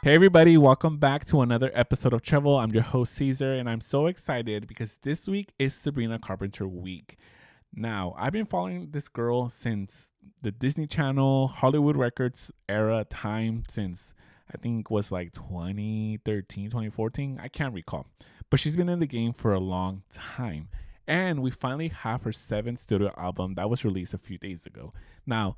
Hey everybody, welcome back to another episode of Treble. I'm your host Caesar, and I'm so excited because this week is Sabrina Carpenter week. Now, I've been following this girl since the Disney Channel, Hollywood Records era time, since I think it was like 2013, 2014. I can't recall. But she's been in the game for a long time. And we finally have her seventh studio album that was released a few days ago. Now,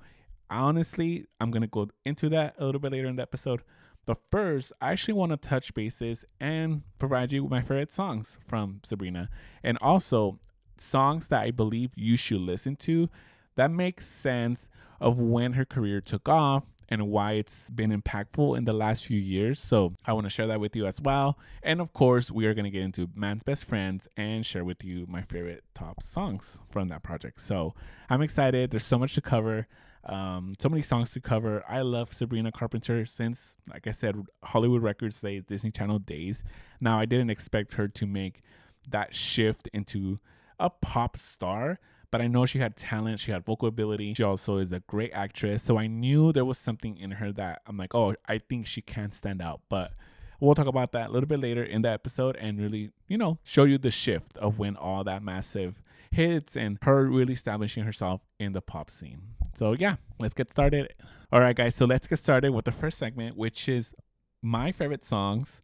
honestly, I'm going to go into that a little bit later in the episode. But first, I actually want to touch bases and provide you with my favorite songs from Sabrina. And also, songs that I believe you should listen to that makes sense of when her career took off and why it's been impactful in the last few years. So I want to share that with you as well. And of course, we are going to get into Man's Best Friends and share with you my favorite top songs from that project. So I'm excited. There's so much to cover. So many songs to cover. I love Sabrina Carpenter since, like I said, Hollywood Records days, Disney Channel days. Now, I didn't expect her to make that shift into a pop star, but I know she had talent. She had vocal ability. She also is a great actress. So I knew there was something in her that I'm like, oh, I think she can stand out. But we'll talk about that a little bit later in the episode and really, show you the shift of when all that massive hits and her really establishing herself in the pop scene. So yeah, let's get started. All right, guys. So let's get started with the first segment, which is my favorite songs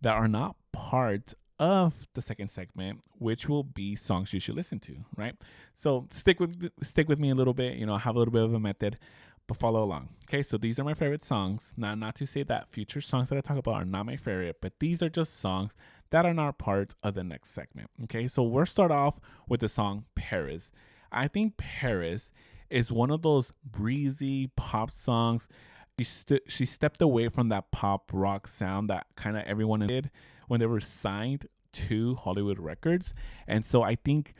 that are not part of the second segment, which will be songs you should listen to, right? So stick with me a little bit. I have a little bit of a method, but follow along. Okay, so these are my favorite songs. Now, not to say that future songs that I talk about are not my favorite, but these are just songs that are not part of the next segment. Okay, so we'll start off with the song Paris. I think Paris is one of those breezy pop songs. She stepped away from that pop rock sound that kind of everyone did when they were signed to Hollywood Records. And so I think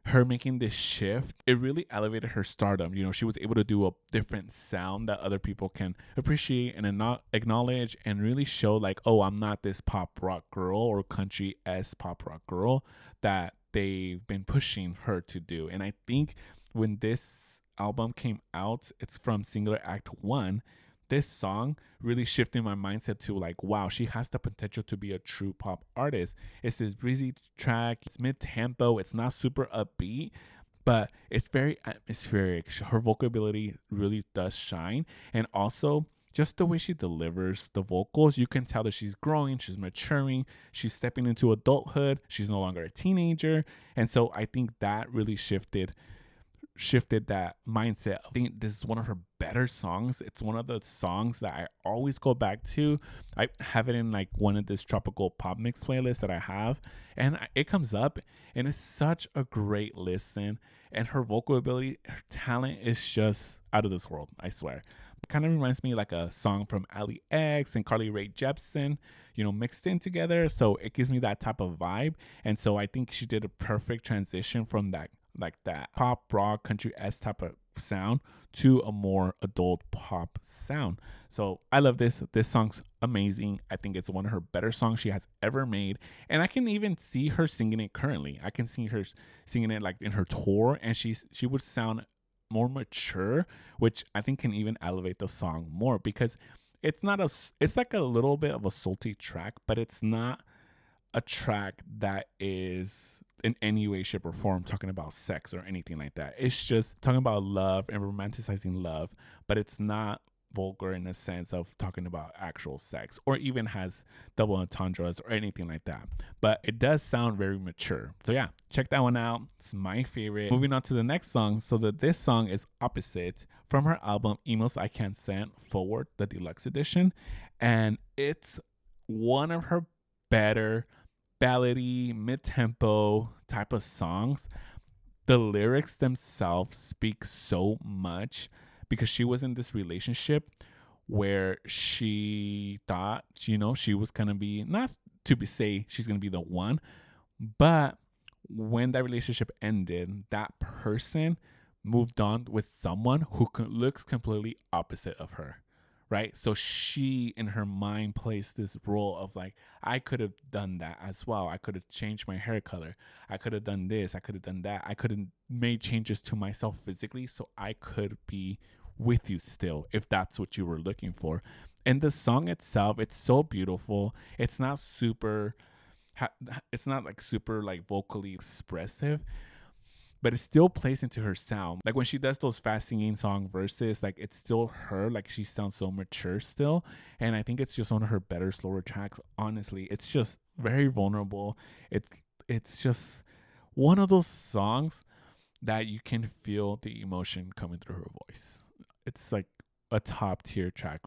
her making this shift, it really elevated her stardom. She was able to do a different sound that other people can appreciate and not acknowledge and really show like, oh, I'm not this pop rock girl or country-esque pop rock girl that they've been pushing her to do. And I think when this album came out, it's from Singular Act 1, this song really shifted my mindset to like, wow, she has the potential to be a true pop artist. It's this breezy track, it's mid-tempo, it's not super upbeat, but it's very atmospheric. Her vocal ability really does shine. And also, just the way she delivers the vocals, you can tell that she's growing, she's maturing, she's stepping into adulthood, she's no longer a teenager. And so I think that really shifted that mindset. I think this is one of her better songs. It's one of the songs that I always go back to. I have it in like one of this tropical pop mix playlists that I have, and it comes up and it's such a great listen. And her vocal ability, her talent is just out of this world, I swear. It kind of reminds me like a song from Ali X and Carly Rae Jepsen, mixed in together. So it gives me that type of vibe. And so I think she did a perfect transition from that pop rock country-esque type of sound to a more adult pop sound. So I love this. This song's amazing. I think it's one of her better songs she has ever made. And I can even see her singing it currently. I can see her singing it like in her tour, and she would sound more mature, which I think can even elevate the song more because it's like a little bit of a salty track, but it's not a track that is in any way, shape, or form talking about sex or anything like that. It's just talking about love and romanticizing love, but it's not vulgar in the sense of talking about actual sex or even has double entendres or anything like that. But it does sound very mature. So yeah, check that one out. It's my favorite. Moving on to the next song. So this song is Opposite from her album Emails I Can't Send Forward, the deluxe edition. And it's one of her better ballady, mid-tempo type of songs. The lyrics themselves speak so much because she was in this relationship where she thought, she was going to be, not to say she's going to be the one, but when that relationship ended, that person moved on with someone who looks completely opposite of her. Right. So she in her mind plays this role of like, I could have done that as well. I could have changed my hair color. I could have done this. I could have done that. I could have made changes to myself physically so I could be with you still, if that's what you were looking for. And the song itself, it's so beautiful. It's not super, it's not like super like vocally expressive, but it still plays into her sound. Like when she does those fast singing song verses, like it's still her, like she sounds so mature still. And I think it's just one of her better, slower tracks. Honestly, it's just very vulnerable. It's just one of those songs that you can feel the emotion coming through her voice. It's like a top tier track,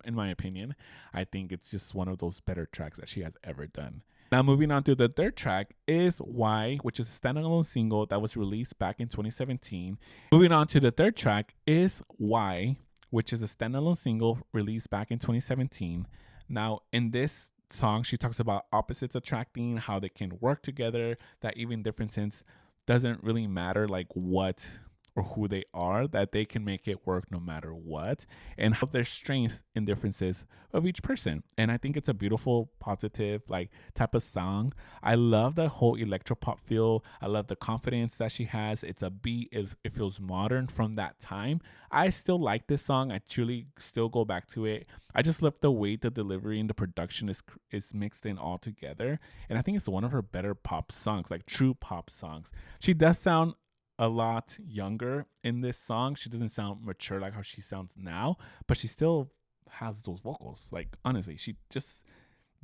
in my opinion. I think it's just one of those better tracks that she has ever done. Now, moving on to the third track is Why, which is a standalone single that was released back in 2017. Moving on to the third track is Why, which is a standalone single released back in 2017. Now, in this song, she talks about opposites attracting, how they can work together, that even differences doesn't really matter, like what or who they are, that they can make it work no matter what, and how their strengths and differences of each person. And I think it's a beautiful, positive, like type of song. I love the whole electropop feel. I love the confidence that she has. It's a beat. It feels modern from that time. I still like this song. I truly still go back to it. I just love the way the delivery and the production is mixed in all together. And I think it's one of her better pop songs, like true pop songs. She does sound a lot younger in this song. She doesn't sound mature like how she sounds now, but she still has those vocals. Like, honestly, she just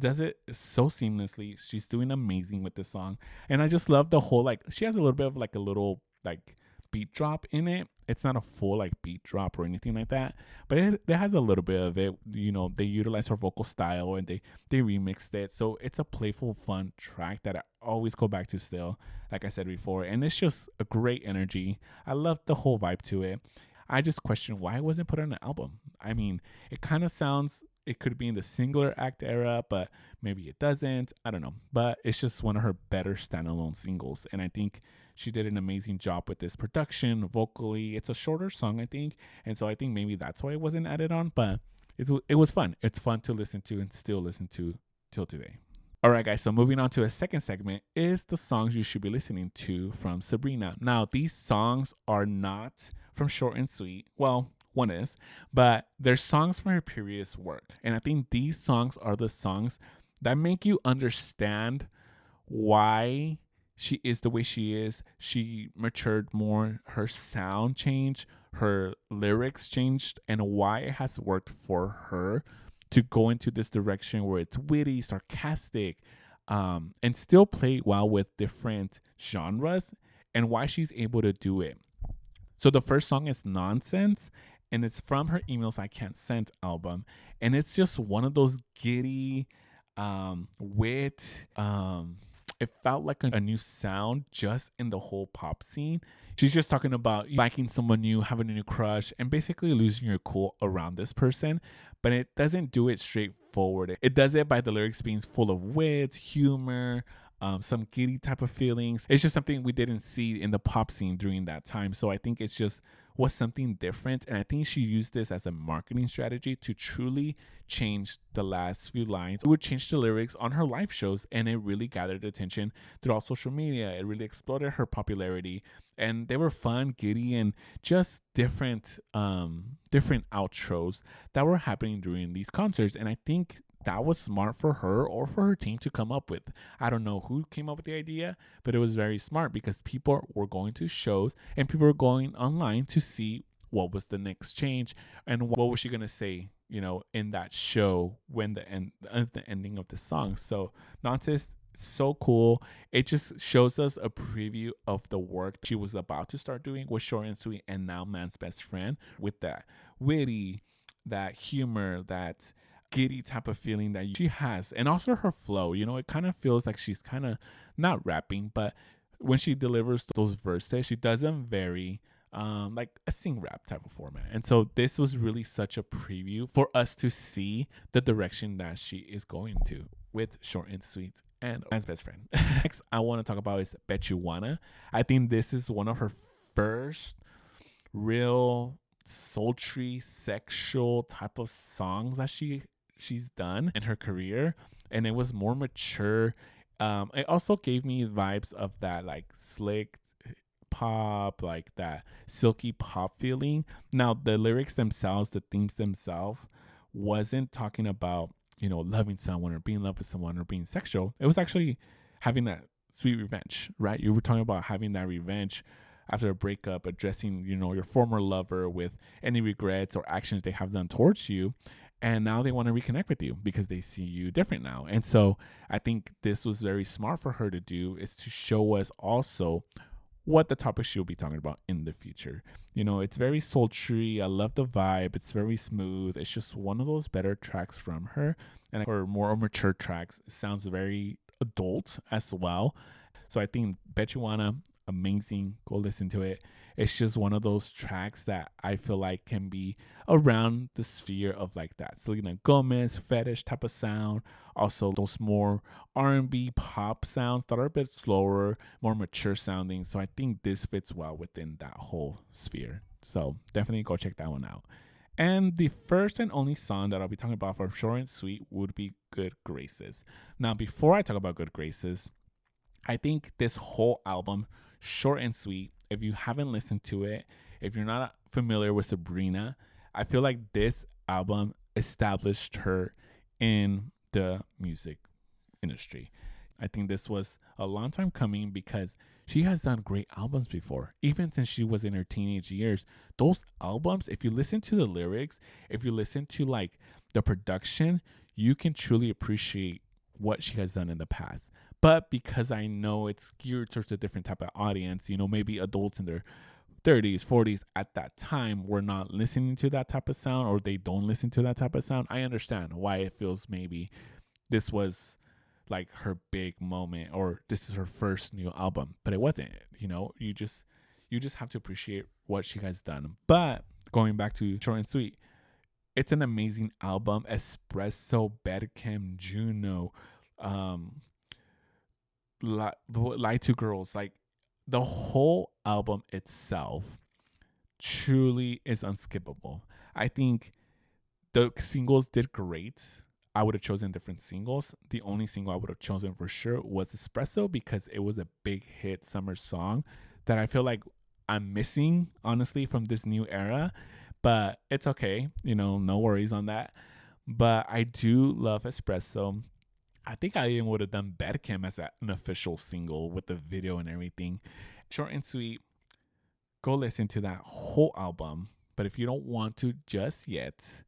does it so seamlessly. She's doing amazing with this song. And I just love the whole, like, she has a little bit of like a little like beat drop in it. It's not a full like beat drop or anything like that, but it has a little bit of it. You know, they utilize her vocal style and they remixed it, so it's a playful, fun track that I always go back to still, like I said before. And it's just a great energy. I love the whole vibe to it. I just question why it wasn't put on an album. I mean, it kind of sounds, it could be in the singular act era, but maybe it doesn't. I don't know. But it's just one of her better standalone singles. And I think she did an amazing job with this production, vocally. It's a shorter song, I think. And so I think maybe that's why it wasn't added on. But it was fun. It's fun to listen to and still listen to till today. All right, guys, so moving on to a second segment is the songs you should be listening to from Sabrina. Now, these songs are not from Short and Sweet. Well, one is, but they're songs from her previous work. And I think these songs are the songs that make you understand why she is the way she is. She matured more, her sound changed, her lyrics changed, and why it has worked for her to go into this direction where it's witty, sarcastic, and still play well with different genres, and why she's able to do it. So the first song is Nonsense, and it's from her Emails I Can't Send album. And it's just one of those giddy, wit, it felt like a new sound just in the whole pop scene. She's just talking about liking someone new, having a new crush, and basically losing your cool around this person. But it doesn't do it straightforward. It does it by the lyrics being full of wit, humor, some giddy type of feelings. It's just something we didn't see in the pop scene during that time. So I think it's just was something different. And I think she used this as a marketing strategy to truly change the last few lines. It would change the lyrics on her live shows, and it really gathered attention throughout social media. It really exploded her popularity, and they were fun, giddy, and just different outros that were happening during these concerts. And I think that was smart for her or for her team to come up with. I don't know who came up with the idea, but it was very smart because people were going to shows and people were going online to see what was the next change and what was she going to say, you know, in that show when the ending of the song. So Nonsense, so cool. It just shows us a preview of the work she was about to start doing with Short and Sweet and now Man's Best Friend, with that witty, that humor, that giddy type of feeling that she has, and also her flow. You know, it kind of feels like she's kind of not rapping, but when she delivers those verses, she does them very like a sing rap type of format. And so this was really such a preview for us to see the direction that she is going to with Short and Sweet and Man's Best Friend. Next I want to talk about is Bet You Wanna. I think this is one of her first real sultry sexual type of songs that she's done in her career, and it was more mature. It also gave me vibes of that like slick pop, like that silky pop feeling. Now, the lyrics themselves, the themes themselves, wasn't talking about, loving someone or being in love with someone or being sexual. It was actually having that sweet revenge, right? You were talking about having that revenge after a breakup, addressing, your former lover with any regrets or actions they have done towards you. And now they want to reconnect with you because they see you different now. And so I think this was very smart for her to do, is to show us also what the topic she'll be talking about in the future. It's very sultry. I love the vibe. It's very smooth. It's just one of those better tracks from her. And her more mature tracks sounds very adult as well. So I think Bet You Wanna, amazing. Go listen to it. It's just one of those tracks that I feel like can be around the sphere of like that Selena Gomez fetish type of sound. Also those more R&B pop sounds that are a bit slower, more mature sounding. So I think this fits well within that whole sphere. So definitely go check that one out. And the first and only song that I'll be talking about for Short and Sweet would be Good Graces. Now, before I talk about Good Graces, I think this whole album, Short and Sweet, if you haven't listened to it, if you're not familiar with Sabrina, I feel like this album established her in the music industry. I think this was a long time coming because she has done great albums before, even since she was in her teenage years. Those albums, if you listen to the lyrics, if you listen to like the production, you can truly appreciate what she has done in the past. But because I know it's geared towards a different type of audience, maybe adults in their 30s, 40s at that time were not listening to that type of sound, or they don't listen to that type of sound. I understand why it feels maybe this was like her big moment, or this is her first new album, but it wasn't. You just have to appreciate what she has done. But going back to Short and Sweet, it's an amazing album. Espresso, Bedcam, Juno, Lie to Girls, like the whole album itself truly is unskippable. I think the singles did great. I would have chosen different singles. The only single I would have chosen for sure was Espresso, because it was a big hit summer song that I feel like I'm missing, honestly, from this new era. But it's okay, no worries on that. But I do love Espresso. I think I even would have done Bedcam as an official single with the video and everything. Short and Sweet, go listen to that whole album. But if you don't want to just yet,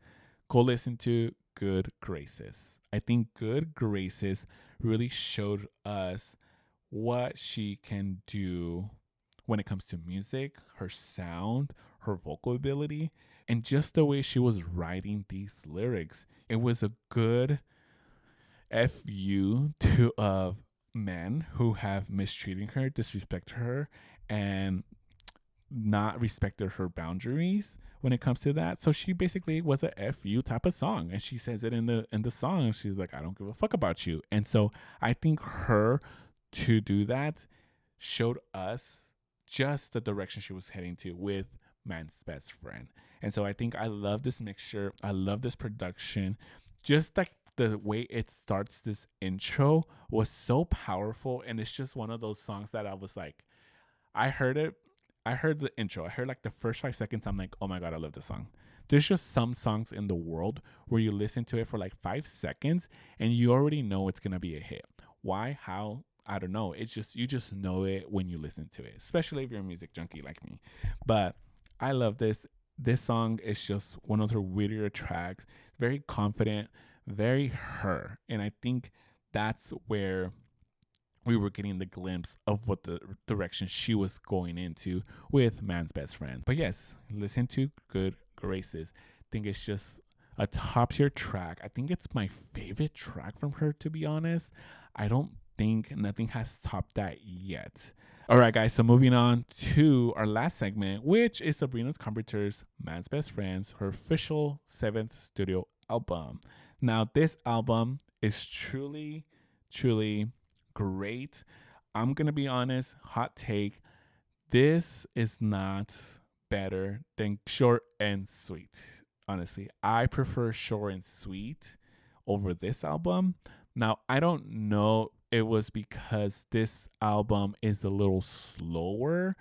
go listen to Good Graces. I think Good Graces really showed us what she can do when it comes to music, her sound, her vocal ability, and just the way she was writing these lyrics. It was a good FU to men who have mistreated her, disrespected her, and not respected her boundaries when it comes to that. So she basically was a FU type of song, and she says it in the song. She's like, I don't give a fuck about you. And so I think her to do that showed us just the direction she was heading to with Man's Best Friend. And so I think I love this mixture. I love this production. Just like the way it starts, this intro was so powerful. And it's just one of those songs that I was like, I heard the intro. I heard like the first 5 seconds. I'm like, oh my God, I love this song. There's just some songs in the world where you listen to it for like 5 seconds and you already know it's going to be a hit. Why? How? I don't know. It's just, you just know it when you listen to it, especially if you're a music junkie like me. But I love this. This song is just one of her wittier tracks. Very confident, very her. And I think that's where we were getting the glimpse of what the direction she was going into with Man's Best Friend. But yes, listen to Good Graces. I think it's just a top tier track. I think it's my favorite track from her, to be honest. I don't think nothing has topped that yet. All right, guys. So moving on to our last segment, which is Sabrina Carpenter's Man's Best Friends, her official 7th studio album. Now, this album is truly, truly great. I'm going to be honest, hot take. This is not better than Short and Sweet. Honestly, I prefer Short and Sweet over this album. Now, I don't know, it was because this album is a little slower.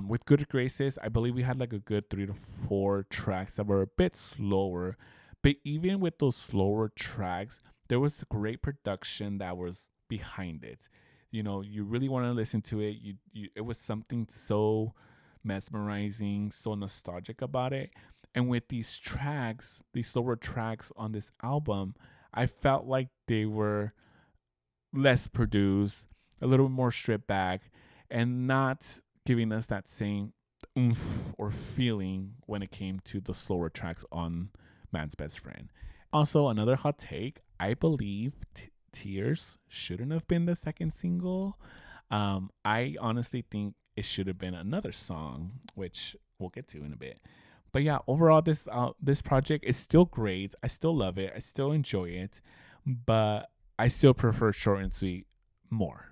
With Good Graces, I believe we had like a good 3 to 4 tracks that were a bit slower. But even with those slower tracks, there was great production that was behind it. You know, you really want to listen to it. It was something so mesmerizing, so nostalgic about it. And with these tracks, these slower tracks on this album, I felt like they were less produced, a little more stripped back, and not giving us that same oomph or feeling when it came to the slower tracks on Man's Best Friend. Also, another hot take, I believe Tears shouldn't have been the second single. I honestly think it should have been another song, which we'll get to in a bit. But yeah, overall, this project is still great. I still love it. I still enjoy it, but I still prefer Short and Sweet more.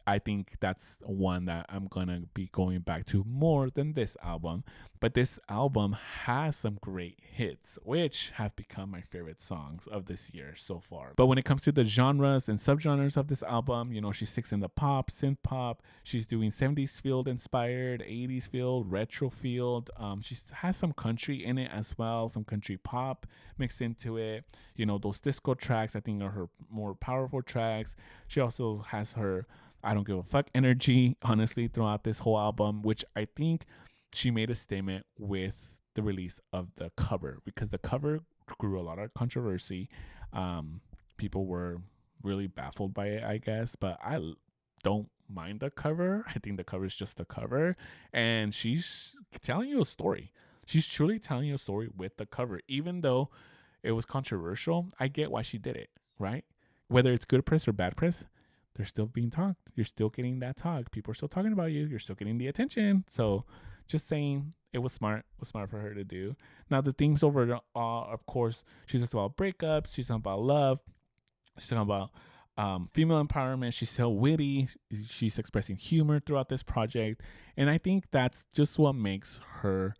I think that's one that I'm gonna be going back to more than this album. But this album has some great hits, which have become my favorite songs of this year so far. But when it comes to the genres and subgenres of this album, you know, she sticks in the pop, synth pop. She's doing 70s field inspired, 80s field, retro field. She has some country in it as well, some country pop mixed into it. You know, those disco tracks I think are her more powerful tracks. She also has her I don't give a fuck energy, honestly, throughout this whole album, which I think she made a statement with the release of the cover, because the cover grew a lot of controversy. People were really baffled by it, I guess, but I don't mind the cover. I think the cover is just the cover, and she's telling you a story. She's truly telling you a story with the cover, even though it was controversial. I get why she did it, right? Whether it's good press or bad press, they're still being talked. You're still getting that talk. People are still talking about you. You're still getting the attention. So just saying, it was smart. It was smart for her to do. Now, the themes overall, of course, she's just about breakups. She's talking about love. She's talking about female empowerment. She's so witty. She's expressing humor throughout this project. And I think that's just what makes her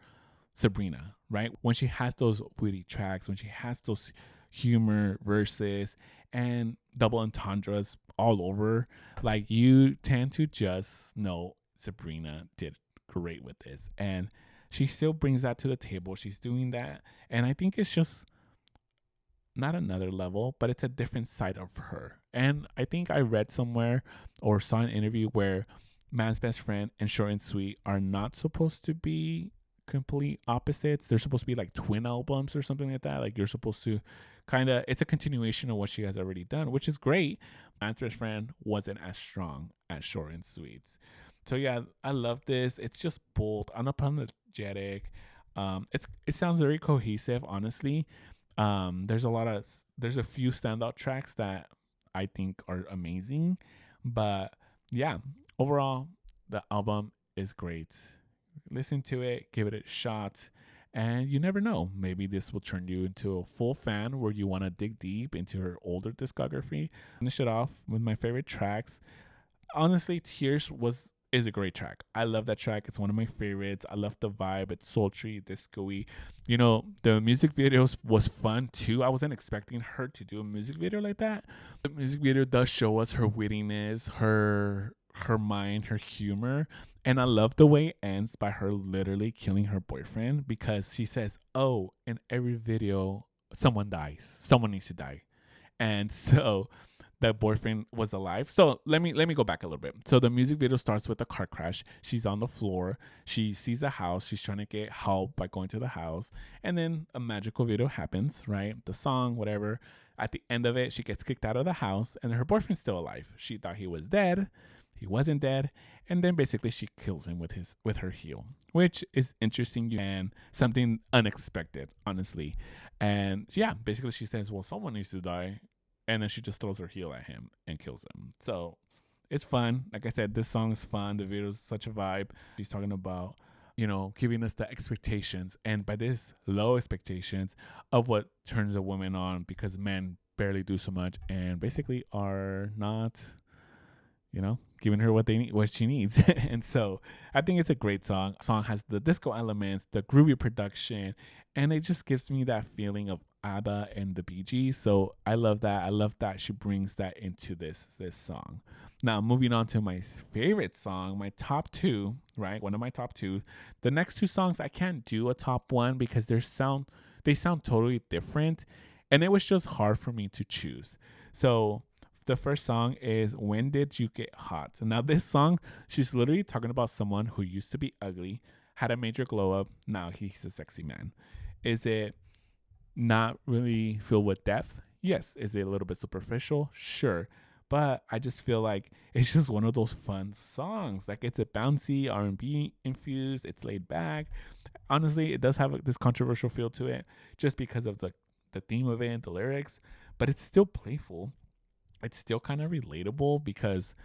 Sabrina, right? When she has those witty tracks, when she has those humor verses and double entendres all over, like, you tend to just know Sabrina did great with this, and she still brings that to the table. She's doing that, and I think it's just not another level, but it's a different side of her. And I think I read somewhere or saw an interview where Man's Best Friend and Short and Sweet are not supposed to be complete opposites. They're supposed to be like twin albums or something like that. Like, you're supposed to kind of, it's a continuation of what she has already done, which is great. Man's Best Friend wasn't as strong as Short and Sweet. So yeah, I love this. It's just bold, unapologetic. It sounds very cohesive, honestly. There's a few standout tracks that I think are amazing, but yeah, overall the album is great. Listen to it, give it a shot, and you never know, maybe this will turn you into a full fan where you want to dig deep into her older discography. Finish it off with my favorite tracks. Honestly, Tears is a great track. I love that track. It's one of my favorites. I love the vibe. It's sultry, disco-y. You know, the music videos was fun too. I wasn't expecting her to do a music video like that. The music video does show us her wittiness, her mind, her humor. And I love the way it ends by her literally killing her boyfriend, because she says, oh, in every video, someone dies. Someone needs to die. And so the boyfriend was alive. So let me go back a little bit. So the music video starts with a car crash. She's on the floor. She sees a house. She's trying to get help by going to the house. And then a magical video happens, right? The song, whatever. At the end of it, she gets kicked out of the house, and her boyfriend's still alive. She thought he was dead. He wasn't dead. And then basically she kills him with her heel, which is interesting and something unexpected, honestly. And yeah, basically she says, well, someone needs to die. And then she just throws her heel at him and kills him. So it's fun. Like I said, this song is fun. The video is such a vibe. She's talking about, you know, giving us the expectations. And by this, low expectations of what turns a woman on, because men barely do so much and basically are not, you know, giving her what she needs. And so I think it's a great song. The song has the disco elements, the groovy production, and it just gives me that feeling of ABBA and the Bee Gees. So I love that. I love that she brings that into this song. Now moving on to my favorite song, my top two, right? One of my top two. The next two songs I can't do a top one because they sound totally different, and it was just hard for me to choose. So the first song is When Did You Get Hot? Now this song, she's literally talking about someone who used to be ugly, had a major glow up, now he's a sexy man. Is it not really filled with depth? Yes. Is it a little bit superficial? Sure. But I just feel like it's just one of those fun songs. Like it's a bouncy R&B infused. It's laid back. Honestly, it does have this controversial feel to it, just because of the theme of it, the lyrics. But it's still playful. It's still kind of relatable because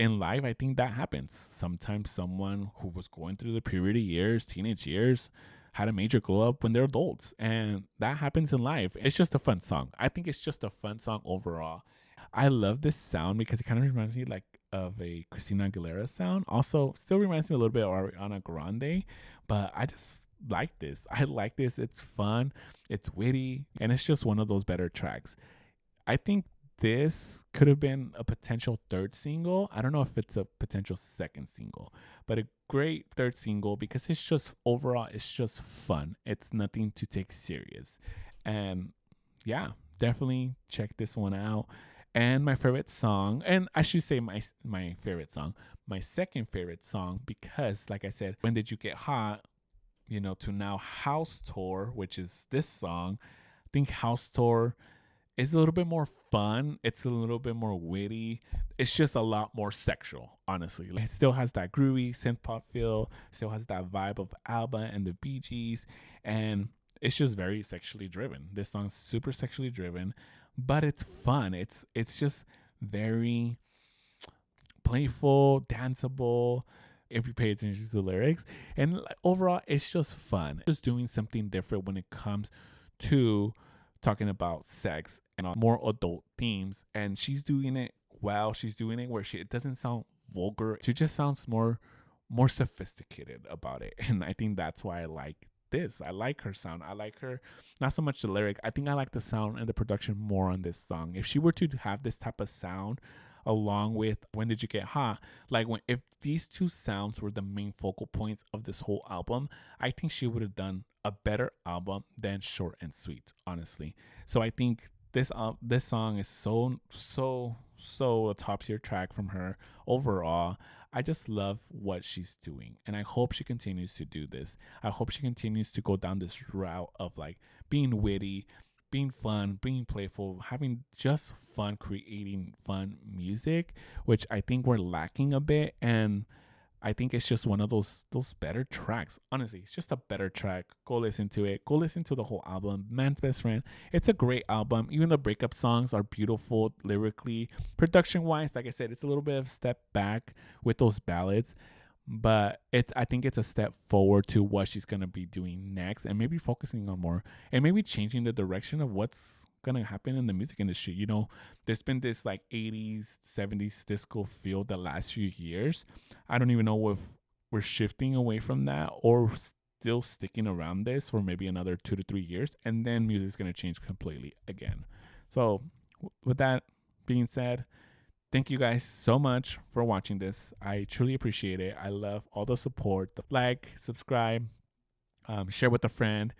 in life, I think that happens. Sometimes someone who was going through the puberty years, teenage years, had a major glow up when they're adults. And that happens in life. It's just a fun song. I think it's just a fun song overall. I love this sound because it kind of reminds me like of a Christina Aguilera sound. Also, still reminds me a little bit of Ariana Grande, but I just like this. I like this. It's fun, it's witty, and it's just one of those better tracks. I think this could have been a potential third single. I don't know if it's a potential second single, but a great third single because it's just overall, it's just fun. It's nothing to take serious. And yeah, definitely check this one out. And my favorite song, and I should say my favorite song, my second favorite song, because like I said, When Did You Get Hot? To now House Tour, which is this song. I think House Tour is a little bit more fun. It's a little bit more witty. It's just a lot more sexual, honestly. It still has that groovy synth pop feel, still has that vibe of ABBA and the Bee Gees, and it's just very sexually driven. This song's super sexually driven, but it's fun. It's just very playful, danceable, if you pay attention to the lyrics. And overall, it's just fun. Just doing something different when it comes to talking about sex and more adult themes. And she's doing it well. She's doing it where it doesn't sound vulgar. She just sounds more sophisticated about it. And I think that's why I like this. I like her sound. I like her, not so much the lyric. I think I like the sound and the production more on this song. If she were to have this type of sound along with When Did You Get Hot, like if these two sounds were the main focal points of this whole album, I think she would have done a better album than Short and Sweet, honestly. So I think this song is so a top tier track from her overall. I just love what she's doing, and I hope she continues to do this. I hope she continues to go down this route of like being witty, being fun, being playful, having just fun, creating fun music, which I think we're lacking a bit. And I think it's just one of those better tracks. Honestly, it's just a better track. Go listen to it. Go listen to the whole album. Man's Best Friend. It's a great album. Even the breakup songs are beautiful lyrically. Production wise, like I said, it's a little bit of a step back with those ballads. But I think it's a step forward to what she's gonna be doing next, and maybe focusing on more, and maybe changing the direction of what's gonna happen in the music industry. There's been this like 80s, 70s disco feel the last few years. I don't even know if we're shifting away from that or still sticking around this for maybe another 2 to 3 years, and then music's gonna change completely again. So with that being said, thank you guys so much for watching this. I truly appreciate it. I love all the support. Like, subscribe, share with a friend.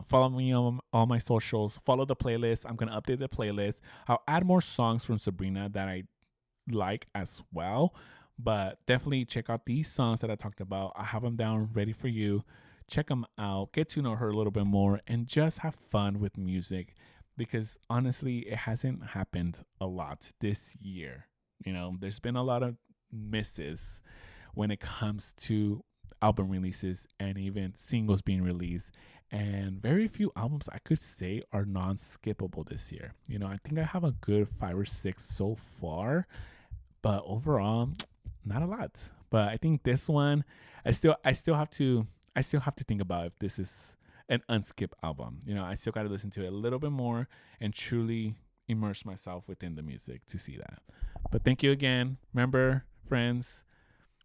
Follow me on all my socials. Follow the playlist. I'm going to update the playlist. I'll add more songs from Sabrina that I like as well. But definitely check out these songs that I talked about. I have them down ready for you. Check them out. Get to know her a little bit more and just have fun with music, because honestly, it hasn't happened a lot this year. There's been a lot of misses when it comes to album releases and even singles being released. And very few albums I could say are non-skippable this year. I think I have a good 5 or 6 so far, but overall, not a lot. But I think this one, I still have to think about if this is an unskip album. I still got to listen to it a little bit more and truly immerse myself within the music to see that. But thank you again. Remember, friends,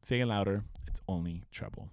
say it louder. It's only Treble.